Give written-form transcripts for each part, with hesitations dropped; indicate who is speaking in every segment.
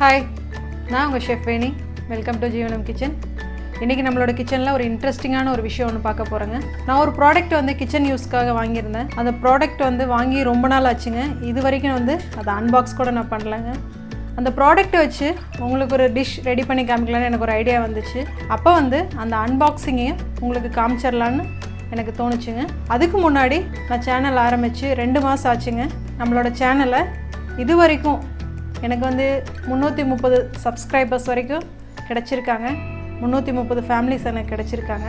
Speaker 1: Hi, நான் உங்கள் chef Veni. Welcome to ஜீவனம் கிச்சன். இன்றைக்கி நம்மளோட கிச்சனில் ஒரு இன்ட்ரெஸ்டிங்கான ஒரு விஷயம் ஒன்று பார்க்க போகிறேங்க. நான் ஒரு ப்ராடக்ட் கிச்சன் யூஸ்க்காக வாங்கியிருந்தேன். அந்த ப்ராடக்ட் வாங்கி ரொம்ப நாள் ஆச்சுங்க. இது வரைக்கும் அதை அன்பாக்ஸ் கூட நான் பண்ணலைங்க. அந்த ப்ராடக்ட்டை வச்சு உங்களுக்கு ஒரு டிஷ் ரெடி பண்ணி காமிக்கலான்னு எனக்கு ஒரு ஐடியா வந்துச்சு. அப்போ அந்த அன்பாக்சிங்கையும் உங்களுக்கு காமிச்சிடலான்னு எனக்கு தோணுச்சுங்க. அதுக்கு முன்னாடி நான் சேனல் ஆரம்பித்து 2 மாதம் ஆச்சுங்க. நம்மளோட சேனலை இது வரைக்கும் எனக்கு 330 சப்ஸ்கிரைபர்ஸ் வரைக்கும் கிடச்சிருக்காங்க. 330 ஃபேமிலிஸ் எனக்கு கிடச்சிருக்காங்க.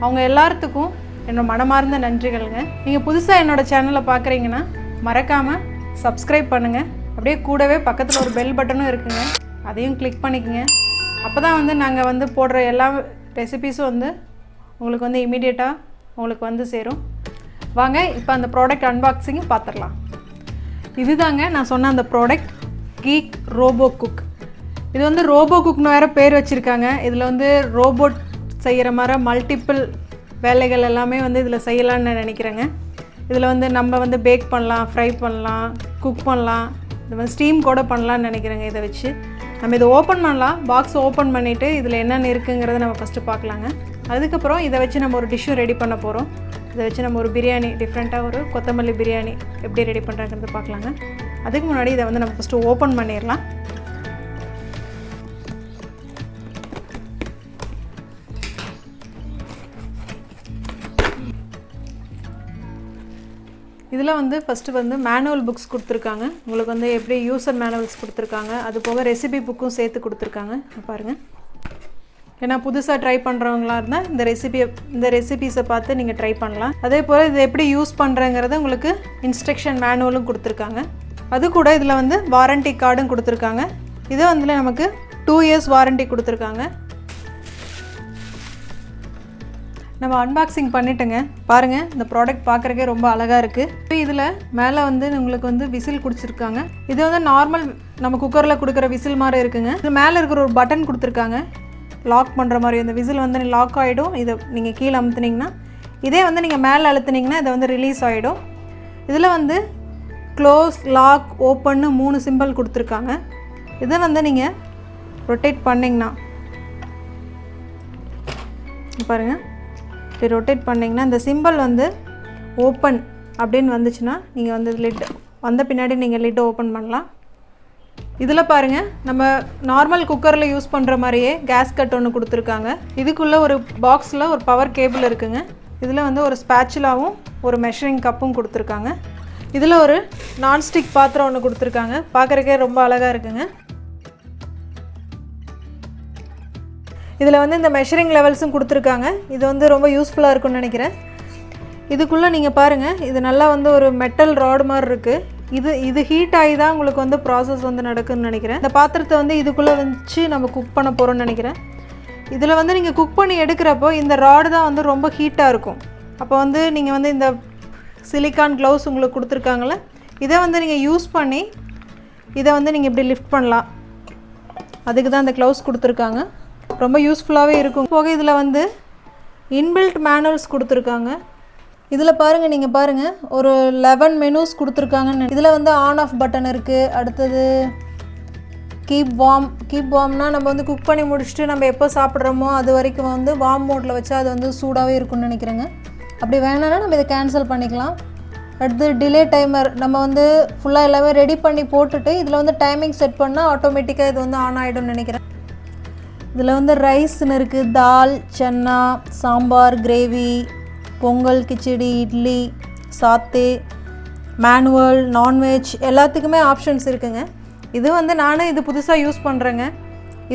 Speaker 1: அவங்க எல்லாத்துக்கும் என்னோடய மனமார்ந்த நன்றிகள்ங்க. நீங்கள் புதுசாக என்னோடய சேனலை பார்க்குறீங்கன்னா மறக்காமல் சப்ஸ்கிரைப் பண்ணுங்கள். அப்படியே கூடவே பக்கத்தில் ஒரு பெல் பட்டனும் இருக்குங்க, அதையும் கிளிக் பண்ணிக்கோங்க. அப்போ தான் நாங்கள் போடுற எல்லா ரெசிபீஸும் உங்களுக்கு இமீடியட்டாக உங்களுக்கு சேரும். வாங்க இப்போ அந்த ப்ராடக்ட் அன்பாக்சிங் பார்த்துடலாம். இதுதாங்க நான் சொன்ன அந்த ப்ராடக்ட், கீ ரோபோ குக். இது ரோபோ குக்னு வேறு பேர் வச்சுருக்காங்க. இதில் ரோபோட் செய்கிற மாதிரி மல்டிப்பிள் வேலைகள் எல்லாமே இதில் செய்யலான்னு நான் நினைக்கிறேங்க. இதில் நம்ம பேக் பண்ணலாம், ஃப்ரை பண்ணலாம், குக் பண்ணலாம், இந்த ஸ்டீம் கூட பண்ணலான்னு நினைக்கிறேங்க. இதை வச்சு நம்ம இதை ஓப்பன் பண்ணலாம். பாக்ஸ் ஓப்பன் பண்ணிவிட்டு இதில் என்னென்ன இருக்குங்கிறத நம்ம ஃபஸ்ட்டு பார்க்கலாங்க. அதுக்கப்புறம் இதை வச்சு நம்ம ஒரு டிஷ்ஷும் ரெடி பண்ண போகிறோம். இதை வச்சு நம்ம ஒரு பிரியாணி, டிஃப்ரெண்ட்டாக ஒரு கொத்தமல்லி பிரியாணி எப்படி ரெடி பண்ணுறாங்கிறது பார்க்கலாங்க. அதுக்கு முன்னாடி இதை நம்ம ஃபஸ்ட்டு ஓப்பன் பண்ணிடலாம். இதில் ஃபஸ்ட்டு மேனுவல் புக்ஸ் கொடுத்துருக்காங்க. உங்களுக்கு எப்படி யூசர் மேனுவல்ஸ் கொடுத்துருக்காங்க. அது போக ரெசிபி புக்கும் சேர்த்து கொடுத்துருக்காங்க. பாருங்கள், ஏன்னா புதுசாக ட்ரை பண்ணுறவங்களா இருந்தால் இந்த ரெசிபீஸை பார்த்து நீங்கள் ட்ரை பண்ணலாம். அதே போல் இதை எப்படி யூஸ் பண்ணுறங்கிறத உங்களுக்கு இன்ஸ்ட்ரக்ஷன் மேனுவலும் கொடுத்துருக்காங்க. அது கூட இதில் வாரண்டி கார்டும் கொடுத்துருக்காங்க. இதை நமக்கு 2 இயர்ஸ் வாரண்டி கொடுத்துருக்காங்க. நம்ம அன்பாக்சிங் பண்ணிட்டோங்க. பாருங்கள், இந்த ப்ராடக்ட் பார்க்குறக்கே ரொம்ப அழகாக இருக்குது. இப்போ இதில் மேலே உங்களுக்கு விசில் குடிச்சிருக்காங்க. இது நார்மல் நம்ம குக்கரில் கொடுக்குற விசில் மாதிரி இருக்குங்க. இது மேலே இருக்கிற ஒரு பட்டன் கொடுத்துருக்காங்க, லாக் பண்ணுற மாதிரி. இந்த விசில் லாக் ஆகிடும். இதை நீங்கள் கீழே அமுத்துனீங்கன்னா, இதே நீங்கள் மேலே அழுத்துனீங்கன்னா இதை ரிலீஸ் ஆகிடும். இதில் க்ளோஸ், லாக், ஓப்பன்னு 3 சிம்பிள் கொடுத்துருக்காங்க. இதை நீங்கள் ரொட்டேட் பண்ணிங்கன்னா, பாருங்கள், இப்படி ரொட்டேட் பண்ணிங்கன்னா இந்த சிம்பிள் ஓப்பன் அப்படின்னு வந்துச்சுன்னா நீங்கள் லிட் வந்த பின்னாடி நீங்கள் லிட்டை ஓப்பன் பண்ணலாம். இதில் பாருங்கள், நம்ம நார்மல் குக்கரில் யூஸ் பண்ணுற மாதிரியே கேஸ் கட் ஒன்று கொடுத்துருக்காங்க. இதுக்குள்ளே ஒரு பாக்ஸில் ஒரு பவர் கேபிள் இருக்குங்க. இதில் ஒரு ஸ்பேச்சுலாவும் ஒரு மெஷரிங் கப்பும் கொடுத்துருக்காங்க. இதில் ஒரு நான்ஸ்டிக் பாத்திரம் ஒன்று கொடுத்துருக்காங்க. பார்க்குறக்கே ரொம்ப அழகாக இருக்குங்க. இதில் இந்த மெஷரிங் லெவல்ஸும் கொடுத்துருக்காங்க. இது ரொம்ப யூஸ்ஃபுல்லாக இருக்குன்னு நினைக்கிறேன். இதுக்குள்ளே நீங்கள் பாருங்கள், இது நல்லா ஒரு மெட்டல் ராடு மாதிரி இருக்குது. இது ஹீட் ஆகி தான் உங்களுக்கு ப்ராசஸ் நடக்குதுன்னு நினைக்கிறேன். இந்த பாத்திரத்தை இதுக்குள்ளே வச்சு நம்ம குக் பண்ண போகிறோம்னு நினைக்கிறேன். இதில் நீங்கள் குக் பண்ணி எடுக்கிறப்போ இந்த ராடு தான் ரொம்ப ஹீட்டாக இருக்கும். அப்போ நீங்கள் இந்த சிலிக்கான் க்ளவுஸ் உங்களுக்கு கொடுத்துருக்காங்கள, இதை நீங்கள் யூஸ் பண்ணி இதை நீங்கள் இப்படி லிஃப்ட் பண்ணலாம். அதுக்கு தான் இந்த க்ளவுஸ் கொடுத்துருக்காங்க. ரொம்ப யூஸ்ஃபுல்லாகவே இருக்கும். போக இதில் இன்பில்ட் மேனுவல்ஸ் கொடுத்துருக்காங்க. இதில் பாருங்கள், நீங்கள் பாருங்கள், ஒரு 11 மெனூஸ் கொடுத்துருக்காங்கன்னு. இதில் ஆன் ஆஃப் பட்டன் இருக்குது. அடுத்தது கீப் வார்ம்னால் நம்ம குக் பண்ணி முடிச்சுட்டு நம்ம எப்போ சாப்பிட்றோமோ அது வரைக்கும் வார்ம் மோட்டில் வச்சா அது சூடாகவே இருக்கும்னு நினைக்கிறேங்க. அப்படி வேணும்னா நம்ம இதை கேன்சல் பண்ணிக்கலாம். அடுத்து டிலே டைமர், நம்ம ஃபுல்லாக எல்லாமே ரெடி பண்ணி போட்டுட்டு இதில் டைமிங் செட் பண்ணால் ஆட்டோமேட்டிக்காக இது ஆன் ஆகிடும்னு நினைக்கிறேன். இதில் ரைஸ்ன்னு இருக்குது, தால், சன்னா, சாம்பார், கிரேவி, பொங்கல், கிச்சடி, இட்லி, சாத்தே, மேனுவல், நான்வெஜ் எல்லாத்துக்குமே ஆப்ஷன்ஸ் இருக்குங்க. இது நானும் இது புதுசாக யூஸ் பண்ணுறேங்க.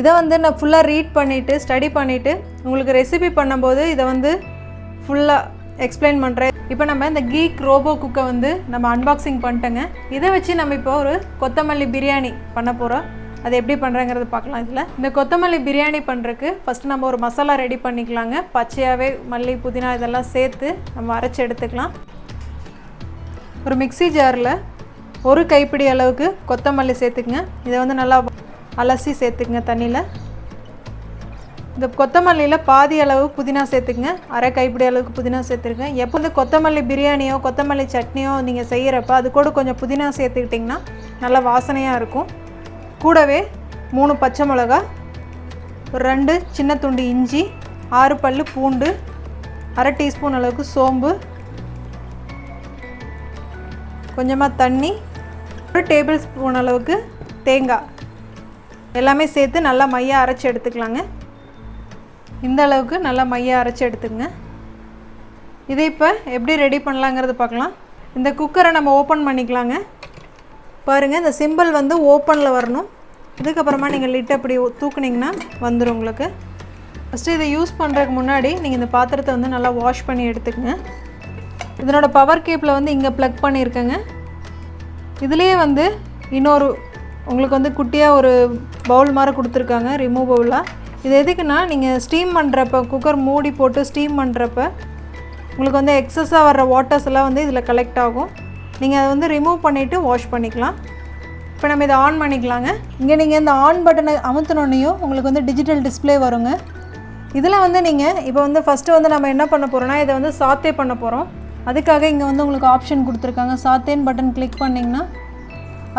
Speaker 1: இதை நான் ஃபுல்லாக ரீட் பண்ணிவிட்டு ஸ்டடி பண்ணிவிட்டு உங்களுக்கு ரெசிபி பண்ணும்போது இதை ஃபுல்லாக எக்ஸ்பிளைன் பண்ணுறேன். இப்போ நம்ம இந்த கீ ரோபோ குக்கை நம்ம அன்பாக்சிங் பண்ணிட்டோங்க. இதை வச்சு நம்ம இப்போ ஒரு கொத்தமல்லி பிரியாணி பண்ண போகிறோம். அது எப்படி பண்ணுறேங்கிறது பார்க்கலாம். இதில் இந்த கொத்தமல்லி பிரியாணி பண்ணுறதுக்கு ஃபஸ்ட்டு நம்ம ஒரு மசாலா ரெடி பண்ணிக்கலாங்க. பச்சையாகவே மல்லி, புதினா இதெல்லாம் சேர்த்து நம்ம அரைச்சி எடுத்துக்கலாம். ஒரு மிக்ஸி ஜாரில் ஒரு கைப்பிடி அளவுக்கு கொத்தமல்லி சேர்த்துக்குங்க. இதை நல்லா அலசி சேர்த்துக்குங்க தண்ணியில். இந்த கொத்தமல்லியில் பாதி அளவு புதினா சேர்த்துக்குங்க. அரை கைப்பிடி அளவுக்கு புதினா சேர்த்துருக்கேன். எப்போ கொத்தமல்லி பிரியாணியோ கொத்தமல்லி சட்னியோ நீங்கள் செய்கிறப்ப அது கூட கொஞ்சம் புதினா சேர்த்துக்கிட்டிங்கன்னா நல்லா வாசனையாக இருக்கும். கூடவே 3 பச்சை மிளகா, ஒரு 2 சின்ன துண்டு இஞ்சி, 6 பல்லு பூண்டு, அரை டீஸ்பூன் அளவுக்கு சோம்பு, கொஞ்சமாக தண்ணி, 1 டேபிள் ஸ்பூன் அளவுக்கு தேங்காய் எல்லாமே சேர்த்து நல்லா மையாக அரைச்சி எடுத்துக்கலாங்க. இந்த அளவுக்கு நல்லா மையாக அரைச்சி எடுத்துக்கங்க. இதை இப்போ எப்படி ரெடி பண்ணலாங்கிறது பார்க்கலாம். இந்த குக்கரை நம்ம ஓப்பன் பண்ணிக்கலாங்க. பாருங்கள், இந்த சிம்பிள் வந்து ஓப்பனில் வரணும். இதுக்கப்புறமா நீங்கள் லிட் அப்படி தூக்குனிங்கன்னா வந்துடும் உங்களுக்கு. ஃபஸ்ட்டு இதை யூஸ் பண்ணுறதுக்கு முன்னாடி நீங்கள் இந்த பாத்திரத்தை வந்து நல்லா வாஷ் பண்ணி எடுத்துக்கங்க. இதனோட பவர் கேப்பில் வந்து இங்கே ப்ளக் பண்ணியிருக்கேங்க. இதுலேயே வந்து இன்னொரு உங்களுக்கு வந்து குட்டியாக ஒரு பவுல் மாதிரி கொடுத்துருக்காங்க, ரிமூவ் பவுலாக. இது எதுக்குன்னா நீங்கள் ஸ்டீம் பண்ணுறப்ப, குக்கர் மூடி போட்டு ஸ்டீம் பண்ணுறப்ப உங்களுக்கு வந்து எக்ஸஸாக வர்ற வாட்டர்ஸ் எல்லாம் வந்து இதில் கலெக்ட் ஆகும். நீங்கள் அதை வந்து ரிமூவ் பண்ணிவிட்டு வாஷ் பண்ணிக்கலாம். இப்போ நம்ம இதை ஆன் பண்ணிக்கலாங்க. இங்கே நீங்கள் இந்த ஆன் பட்டனை அமுத்தினோன்னையும் உங்களுக்கு வந்து டிஜிட்டல் டிஸ்பிளே வருங்க. இதில் வந்து நீங்கள் இப்போ வந்து ஃபஸ்ட்டு வந்து நம்ம என்ன பண்ண போகிறோன்னா, இதை வந்து சாத்தே பண்ண போகிறோம். அதுக்காக இங்கே வந்து உங்களுக்கு ஆப்ஷன் கொடுத்துருக்காங்க. சாத்தேன் பட்டன் கிளிக் பண்ணிங்கன்னா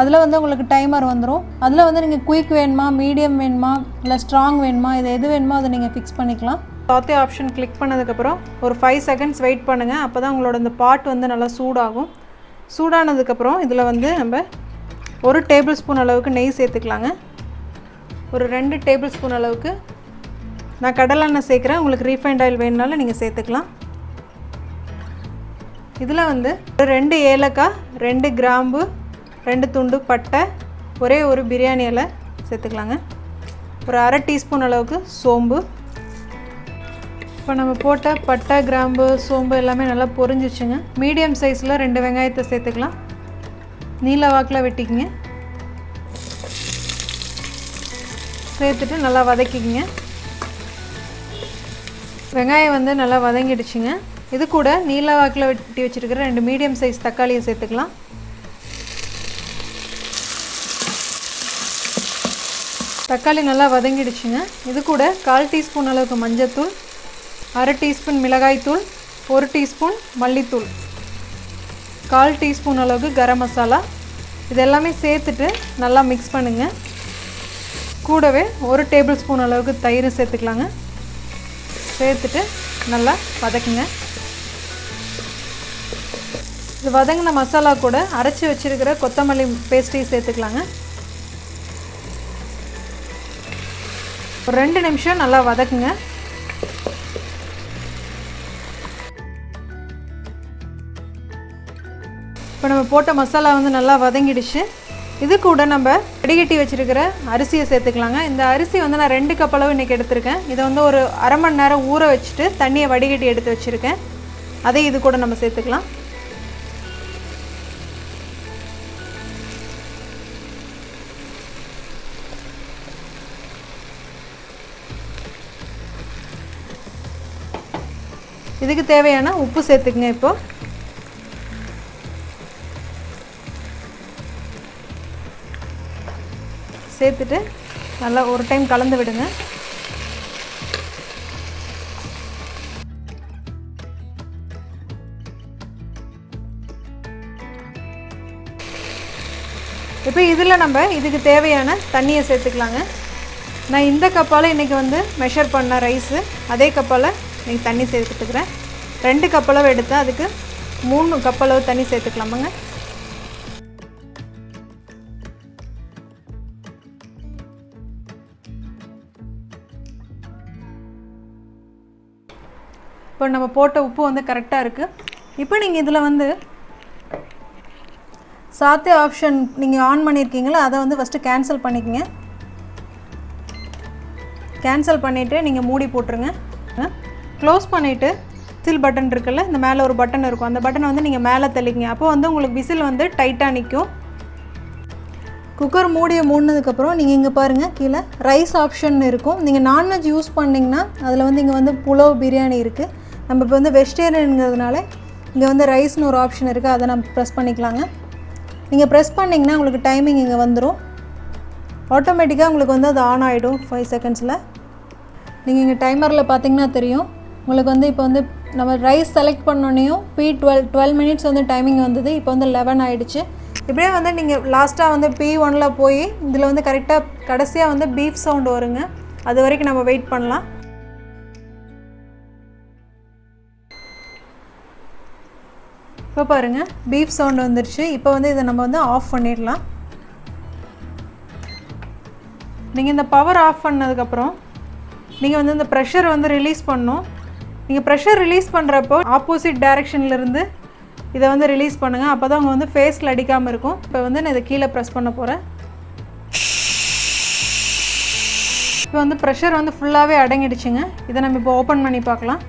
Speaker 1: அதில் வந்து உங்களுக்கு டைமர் வந்துடும். அதில் வந்து நீங்கள் குயிக் வேணுமா, மீடியம் வேணுமா, இல்லை ஸ்ட்ராங் வேணுமா, இது எது வேணுமோ அதை நீங்கள் ஃபிக்ஸ் பண்ணிக்கலாம். சாத்தே ஆப்ஷன் கிளிக் பண்ணதுக்கப்புறம் ஒரு 5 செகண்ட்ஸ் வெயிட் பண்ணுங்கள். அப்போ தான் உங்களோட இந்த பாட் வந்து நல்லா சூடாகும். சூடானதுக்கப்புறம் இதில் வந்து நம்ம 1 டேபிள் ஸ்பூன் அளவுக்கு நெய் சேர்த்துக்கலாங்க. ஒரு 2 டேபிள் ஸ்பூன் அளவுக்கு நான் கடலெண்ணெய் சேர்க்குறேன். உங்களுக்கு ரீஃபைண்ட் ஆயில் வேணுனாலும் நீங்கள் சேர்த்துக்கலாம். இதில் வந்து 2 ஏலக்காய், 2 கிராம்பு, 2 துண்டு பட்டை, ஒரே ஒரு பிரியாணி இலை சேர்த்துக்கலாங்க. ஒரு அரை டீஸ்பூன் அளவுக்கு சோம்பு. இப்போ நம்ம போட்ட பட்டை, கிராம்பு, சோம்பு எல்லாமே நல்லா பொரிஞ்சிச்சுங்க. மீடியம் சைஸில் 2 வெங்காயத்தை சேர்த்துக்கலாம். நீல வாக்கில் வெட்டிக்கிங்க. சேர்த்துட்டு நல்லா வதக்கிக்கிங்க. வெங்காயம் வந்து நல்லா வதங்கிடுச்சுங்க. இது கூட நீல வாக்கில் வெட்டி வச்சுருக்கிற 2 மீடியம் சைஸ் தக்காளியை சேர்த்துக்கலாம். தக்காளி நல்லா வதங்கிடுச்சுங்க. இது கூட 1/4 டீஸ்பூன் அளவுக்கு மஞ்சத்தூள், அரை டீஸ்பூன் மிளகாய்த்தூள், 1 டீஸ்பூன் மல்லித்தூள், 1/4 டீஸ்பூன் அளவுக்கு கரம் மசாலா, இது எல்லாமே சேர்த்துட்டு நல்லா மிக்ஸ் பண்ணுங்கள். கூடவே 1 டேபிள் ஸ்பூன் அளவுக்கு தயிர் சேர்த்துக்கலாங்க. சேர்த்துட்டு நல்லா வதக்குங்க. இது வதங்கின மசாலா கூட அரைச்சி வச்சுருக்கிற கொத்தமல்லி பேஸ்ட்டையும் சேர்த்துக்கலாங்க. ஒரு 2 நிமிஷம் நல்லா வதக்குங்க. இப்போ நம்ம போட்ட மசாலா வந்து நல்லா வதங்கிடுச்சு. இது கூட நம்ம வடிகட்டி வச்சுருக்கிற அரிசியை சேர்த்துக்கலாங்க. இந்த அரிசி வந்து நான் 2 கப் அளவு இன்றைக்கி எடுத்திருக்கேன். இதை வந்து ஒரு அரை மணி நேரம் ஊற வச்சுட்டு தண்ணியை வடிகட்டி எடுத்து வச்சுருக்கேன். அதை இது கூட நம்ம சேர்த்துக்கலாம். இதுக்கு தேவையான உப்பு சேர்த்துக்குங்க. இப்போ சேர்த்துட்டு நல்லா ஒரு டைம் கலந்து விடுங்க. இப்போ இதில் நம்ம இதுக்கு தேவையான தண்ணியை சேர்த்துக்கலாங்க. நான் இந்த கப்பால் இன்றைக்கி வந்து மெஷர் பண்ண ரைஸு, அதே கப்பால் இன்றைக்கி தண்ணி சேர்த்துக்கிறேன். 2 கப் அளவு எடுத்து அதுக்கு 3 கப் அளவு தண்ணி சேர்த்துக்கலாமாங்க. இப்போ நம்ம போட்ட உப்பு வந்து கரெக்டாக இருக்குது. இப்போ நீங்கள் இதில் வந்து சாத்தே ஆப்ஷன் நீங்கள் ஆன் பண்ணியிருக்கீங்களா, அதை வந்து ஃபஸ்ட்டு கேன்சல் பண்ணிக்கங்க. கேன்சல் பண்ணிவிட்டு நீங்கள் மூடி போட்டுருங்க. க்ளோஸ் பண்ணிவிட்டு விசில் பட்டன் இருக்குல்ல, இந்த மேலே ஒரு பட்டன் இருக்கும், அந்த பட்டனை வந்து நீங்கள் மேலே தள்ளிக்கிங்க. அப்போ வந்து உங்களுக்கு விசில் வந்து டைட்டாக நிற்கும். குக்கர் மூடியை மூடினதுக்கப்புறம் நீங்கள் இங்கே பாருங்கள், கீழே ரைஸ் ஆப்ஷன் இருக்கும். நீங்கள் நான்வெஜ் யூஸ் பண்ணிங்கன்னா அதில் வந்து இங்கே வந்து புலவ் பிரியாணி இருக்குது. நம்ம இப்போ வந்து வெஜிடேரியனுங்கிறதுனால இங்கே வந்து ரைஸ்னு ஒரு ஆப்ஷன் இருக்குது, அதை நம்ம ப்ரெஸ் பண்ணிக்கலாங்க. நீங்கள் ப்ரெஸ் பண்ணிங்கன்னா உங்களுக்கு டைமிங் இங்கே வந்துடும். ஆட்டோமேட்டிக்காக உங்களுக்கு வந்து அது ஆன் ஆகிடும் 5 செகண்ட்ஸில். நீங்கள் இங்கே டைமரில் பார்த்தீங்கன்னா தெரியும் உங்களுக்கு வந்து இப்போ வந்து நம்ம ரைஸ் செலக்ட் பண்ணோன்னையும் P12 மினிட்ஸ் வந்து டைமிங் வந்தது. இப்போ வந்து 11 ஆகிடுச்சு. இப்படியே வந்து நீங்கள் லாஸ்ட்டாக வந்து P1ல போய் இதில் வந்து கரெக்டாக கடைசியாக வந்து பீஃப் சவுண்டு வருங்க. அது வரைக்கும் நம்ம வெயிட் பண்ணலாம். இப்போ பாருங்கள் பீஃப் சவுண்டு வந்துருச்சு. இப்போ வந்து இதை நம்ம வந்து ஆஃப் பண்ணிடலாம். நீங்கள் இந்த பவர் ஆஃப் பண்ணதுக்கப்புறம் நீங்கள் வந்து இந்த ப்ரெஷர் வந்து ரிலீஸ் பண்ணணும். நீங்கள் ப்ரெஷர் ரிலீஸ் பண்ணுறப்போ ஆப்போசிட் டைரெக்ஷன்லேருந்து இதை வந்து ரிலீஸ் பண்ணுங்கள். அப்போ தான் அவங்க வந்து ஃபேஸில் அடிக்காமல் இருக்கும். இப்போ வந்து நான் இதை கீழே ப்ரெஸ் பண்ண போகிறேன். இப்போ வந்து ப்ரெஷர் வந்து ஃபுல்லாகவே அடங்கிடுச்சுங்க. இதை நம்ம இப்போ ஓப்பன் பண்ணி பார்க்கலாம்.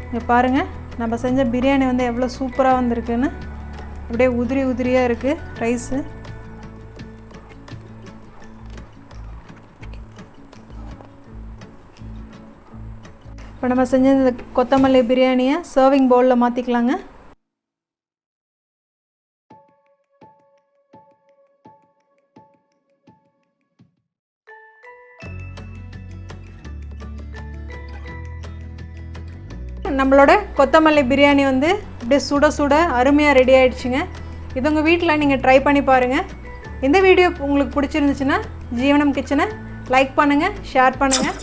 Speaker 1: இங்கே பாருங்கள் நம்ம செஞ்ச பிரியாணி வந்து எவ்வளோ சூப்பராக வந்திருக்குன்னு. அப்படியே உதிரி உதிரியாக இருக்குது ரைஸு. இப்போ நம்ம செஞ்ச இந்த கொத்தமல்லி பிரியாணியை சர்விங் பவுலில் மாற்றிக்கலாங்க. நம்மளோட கொத்தமல்லி பிரியாணி வந்து அப்படியே சுட சுட அருமையாக ரெடி ஆகிடுச்சுங்க. இது உங்கள் வீட்டில் நீங்கள் ட்ரை பண்ணி பாருங்கள். இந்த வீடியோ உங்களுக்கு பிடிச்சிருந்துச்சுன்னா ஜீவனம் கிச்சனை லைக் பண்ணுங்கள், ஷேர் பண்ணுங்கள்,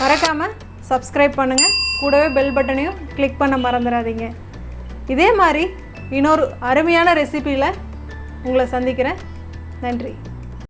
Speaker 1: மறக்காமல் சப்ஸ்கிரைப் பண்ணுங்கள். கூடவே பெல் பட்டனையும் கிளிக் பண்ண மறந்துடாதீங்க. இதே மாதிரி இன்னொரு அருமையான ரெசிபியில் உங்களை சந்திக்கிறேன். நன்றி.